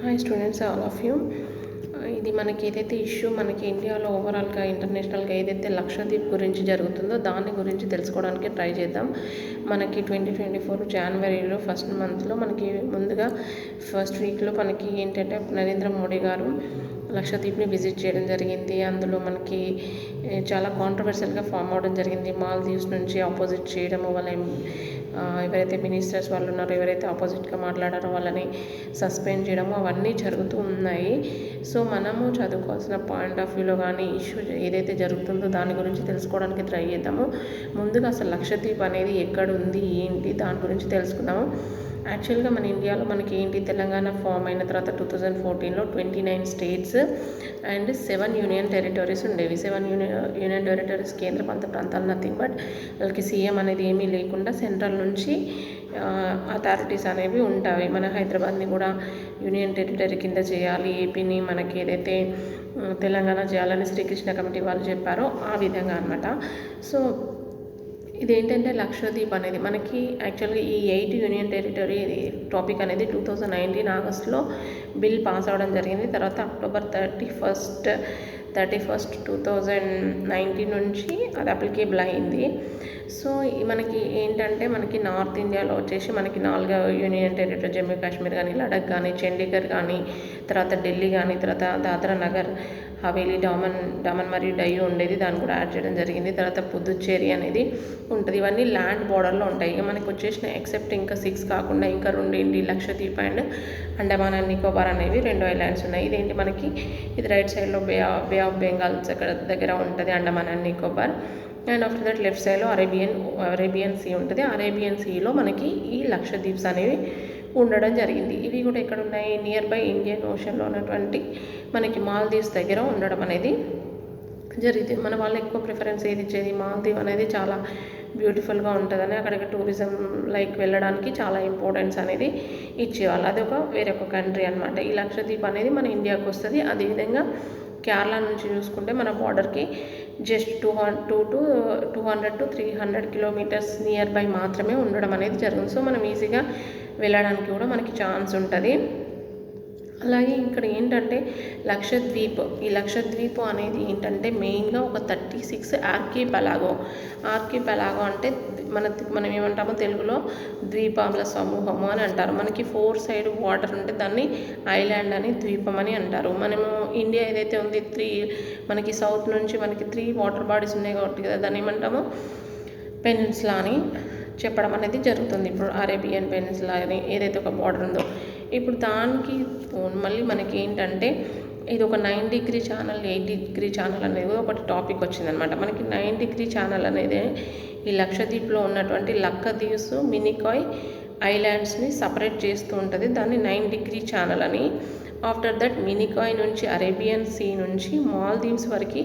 Hi students, all of you. ఇది మనకి ఏదైతే ఇష్యూ మనకి ఇండియాలో ఓవరాల్గా ఇంటర్నేషనల్గా ఏదైతే లక్షద్వీప్ గురించి జరుగుతుందో దాని గురించి తెలుసుకోవడానికి ట్రై చేద్దాం. మనకి 2024 జనవరిలో ఫస్ట్ మంత్లో మనకి ముందుగా ఫస్ట్ వీక్లో మనకి ఏంటంటే నరేంద్ర మోడీ గారు లక్షద్వీప్ని విజిట్ చేయడం జరిగింది. అందులో మనకి చాలా కాంట్రవర్షియల్గా ఫామ్ అవడం జరిగింది. మాల్దీవ్స్ నుంచి ఆపోజిట్ చేయడము, వాళ్ళ ఎవరైతే మినిస్టర్స్ వాళ్ళు ఉన్నారో, ఎవరైతే ఆపోజిట్గా మాట్లాడారో వాళ్ళని సస్పెండ్ చేయడము, అవన్నీ జరుగుతూ ఉన్నాయి. సో మనము చదువుకోవాల్సిన పాయింట్ ఆఫ్ వ్యూలో కానీ ఇష్యూ ఏదైతే జరుగుతుందో దాని గురించి తెలుసుకోవడానికి ట్రై చేద్దాము. ముందుగా అసలు లక్షద్వీప్ అనేది ఎక్కడ ఉంది, ఏంటి, దాని గురించి తెలుసుకుందాము. యాక్చువల్గా మన ఇండియాలో మనకి ఏంటి, తెలంగాణ ఫామ్ అయిన తర్వాత 2014లో 29 స్టేట్స్ అండ్ 7 యూనియన్ టెరిటరీస్ ఉండేవి. 7 యూనియన్ టెరిటరీస్ కేంద్రపాలిత ప్రాంతాలు, నథింగ్ బట్ వాళ్ళకి సీఎం అనేది ఏమీ లేకుండా సెంట్రల్ నుంచి అథారిటీస్ అనేవి ఉంటాయి. మన హైదరాబాద్ని కూడా యూనియన్ టెరిటరీ కింద చేయాలి, ఏపీని మనకి ఏదైతే తెలంగాణ చేయాలని శ్రీకృష్ణ కమిటీ వాళ్ళు చెప్పారో ఆ విధంగా అనమాట. సో ఇదేంటంటే లక్షద్వీప్ అనేది మనకి యాక్చువల్గా ఈ 8 యూనియన్ టెరిటరీ టాపిక్ అనేది 2019 ఆగస్టులో బిల్ పాస్ అవ్వడం జరిగింది. తర్వాత అక్టోబర్ 31, 2019 నుంచి అది అప్లికేబుల్ అయింది. సో మనకి ఏంటంటే మనకి నార్త్ ఇండియాలో వచ్చేసి మనకి 4 యూనియన్ టెరిటరీ, జమ్మూ కాశ్మీర్ కానీ, లడఖ్ కానీ, చండీగఢ్ కానీ, తర్వాత ఢిల్లీ కానీ, తర్వాత దాద్రా నగర్ హవేలీ, డామన్ మరియు డయ్యూ ఉండేది, దాన్ని కూడా యాడ్ చేయడం జరిగింది. తర్వాత పుదుచ్చేరి అనేది ఉంటుంది. ఇవన్నీ ల్యాండ్ బార్డర్లో ఉంటాయి. ఇక మనకి వచ్చేసిన ఎక్సెప్ట్ ఇంకా 6 కాకుండా ఇంకా 2 ఏంటి, లక్షద్వీప్ అండ్ అండమాన్ అండ్ నికోబార్ అనేవి 2 ఐలాండ్స్ ఉన్నాయి. ఇదేంటి మనకి ఇది రైట్ సైడ్లో బే ఆఫ్ బెంగాల్స్ అక్కడ దగ్గర ఉంటుంది Andaman and Nicobar. And after that left సైడ్లో అరేబియన్ సీ ఉంటుంది. అరేబియన్ సీలో మనకి ఈ లక్షద్వీప్స్ అనేవి ఉండడం జరిగింది. ఇవి కూడా ఎక్కడ ఉన్నాయి, నియర్ బై ఇండియన్ ఓషన్లో ఉన్నటువంటి మనకి మాల్దీవ్స్ దగ్గర ఉండడం అనేది జరిగింది. మన వాళ్ళు ఎక్కువ ప్రిఫరెన్స్ ఏది ఇచ్చేది, మాల్దీవ్ అనేది చాలా బ్యూటిఫుల్గా ఉంటుందని అక్కడికి టూరిజం లైక్ వెళ్ళడానికి చాలా ఇంపార్టెన్స్ అనేది ఇచ్చేవాళ్ళు. అదొక వేరొక కంట్రీ అనమాట. ఈ లక్షద్వీప్ అనేది మన ఇండియాకి వస్తుంది. అదేవిధంగా కేరళ నుంచి చూసుకుంటే మన బార్డర్కి just 200 to 300 kilometres near by మాత్రమే ఉండడం అనేది జరుగుతుంది. సో మనం ఈజీగా వెళ్ళడానికి కూడా మనకి ఛాన్స్ ఉంటుంది. అలాగే ఇక్కడ ఏంటంటే ఈ లక్షద్వీప్ అనేది ఏంటంటే మెయిన్గా ఒక 36 ఆర్కిపెలాగో అంటే మనం ఏమంటామో తెలుగులో ద్వీపాల సమూహము అని అంటారు. మనకి 4 సైడ్ వాటర్ ఉంటే దాన్ని ఐలాండ్ అని, ద్వీపం అని అంటారు. మనము ఇండియా ఏదైతే ఉంది మనకి సౌత్ నుంచి మనకి 3 వాటర్ బాడీస్ ఉన్నాయి కాబట్టి కదా దాన్ని ఏమంటాము పెనిన్సులా అని చెప్పడం అనేది జరుగుతుంది. ఇప్పుడు అరేబియన్ పెనిన్సులా అని ఏదైతే ఒక బార్డర్ ఉందో, ఇప్పుడు దానికి మళ్ళీ మనకి ఏంటంటే ఇది ఒక 9 డిగ్రీ ఛానల్, 8 డిగ్రీ ఛానల్ అనేది ఒకటి టాపిక్ వచ్చిందనమాట. మనకి 9 డిగ్రీ ఛానల్ అనేది ఈ లక్షద్వీప్లో ఉన్నటువంటి లక్కదీవ్స్, మినికాయ్ ఐలాండ్స్ని సపరేట్ చేస్తూ ఉంటుంది. దాన్ని 9 డిగ్రీ ఛానల్ అని. ఆఫ్టర్ దట్ మినికాయ్ నుంచి అరేబియన్ సీ నుంచి మాల్దీవ్స్ వరకు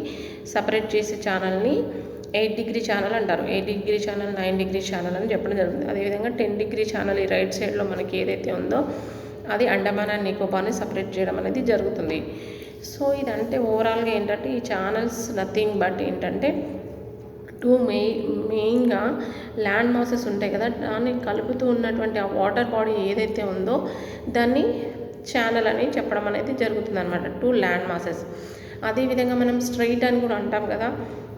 సపరేట్ చేసే ఛానల్ని 8 డిగ్రీ ఛానల్ అంటారు. 8 డిగ్రీ ఛానల్, 9 డిగ్రీ ఛానల్ అని చెప్పడం జరుగుతుంది. అదేవిధంగా 10 డిగ్రీ ఛానల్ ఈ రైట్ సైడ్లో మనకి ఏదైతే ఉందో అది అండమాన్ అండ్ నికోబార్ని సపరేట్ చేయడం అనేది జరుగుతుంది. సో ఇదంటే ఓవరాల్గా ఏంటంటే ఈ ఛానల్స్ నథింగ్ బట్ ఏంటంటే 2 మెయిన్గా ల్యాండ్ మాసెస్ ఉంటాయి కదా, దాన్ని కలుపుతూ ఉన్నటువంటి ఆ వాటర్ బాడీ ఏదైతే ఉందో దాన్ని ఛానల్ అని చెప్పడం అనేది జరుగుతుంది అనమాట. 2 ల్యాండ్ మాసెస్. అదేవిధంగా మనం స్ట్రైట్ అని కూడా అంటాం కదా.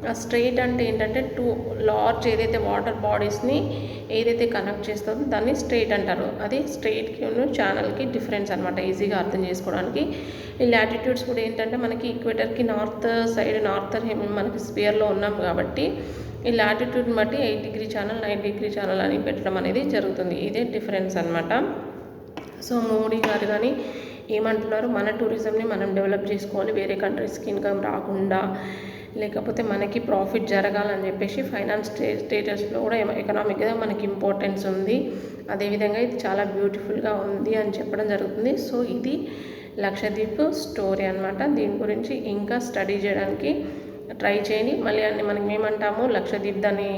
ఆ స్ట్రైట్ అంటే ఏంటంటే 2 లార్జ్ ఏదైతే వాటర్ బాడీస్ని ఏదైతే కనెక్ట్ చేస్తుందో దాన్ని స్ట్రైట్ అంటారు. అది స్ట్రైట్కి ఛానల్కి డిఫరెన్స్ అనమాట, ఈజీగా అర్థం చేసుకోవడానికి. ఈ లాటిట్యూడ్స్ కూడా ఏంటంటే మనకి ఈక్వేటర్కి నార్త్ సైడ్, మనకి స్పియర్లో ఉన్నాం కాబట్టి ఈ లాటిట్యూడ్ని బట్టి 8 డిగ్రీ ఛానల్, 9 డిగ్రీ ఛానల్ అని పెట్టడం అనేది జరుగుతుంది. ఇదే డిఫరెన్స్ అనమాట. సో మోడీ గారు కానీ ఏమంటున్నారు, మన టూరిజంని మనం డెవలప్ చేసుకోవాలి, వేరే కంట్రీస్కి ఇన్కమ్ రాకుండా, లేకపోతే మనకి ప్రాఫిట్ జరగాలని చెప్పేసి ఫైనాన్స్ స్టేటస్లో కూడా ఎకనామిక్గా మనకి ఇంపార్టెన్స్ ఉంది. అదేవిధంగా ఇది చాలా బ్యూటిఫుల్గా ఉంది అని చెప్పడం జరుగుతుంది. సో ఇది లక్షద్వీప్ స్టోరీ అనమాట. దీని గురించి ఇంకా స్టడీ చేయడానికి ట్రై చేయండి. మళ్ళీ మనకి ఏమంటాము, లక్షద్వీప్ దాన్ని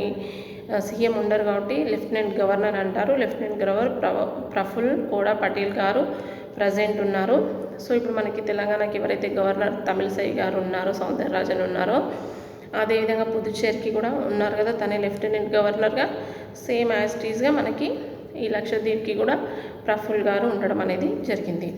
సీఎం ఉండరు కాబట్టి లెఫ్టినెంట్ గవర్నర్ అంటారు. లెఫ్టినెంట్ గవర్నర్ ప్రఫుల్ కోడా పటేల్ గారు ప్రజెంట్ ఉన్నారు. సో ఇప్పుడు మనకి తెలంగాణకి ఎవరైతే గవర్నర్ తమిళసై గారు ఉన్నారో, సౌందరరాజన్ ఉన్నారో, అదేవిధంగా పుదుచ్చేరికి కూడా ఉన్నారు కదా, తనే లెఫ్టినెంట్ గవర్నర్గా సేమ్ యాజ్ టీజ్గా మనకి ఈ లక్షద్వీప్కి కూడా ప్రఫుల్ గారు ఉండడం అనేది జరిగింది.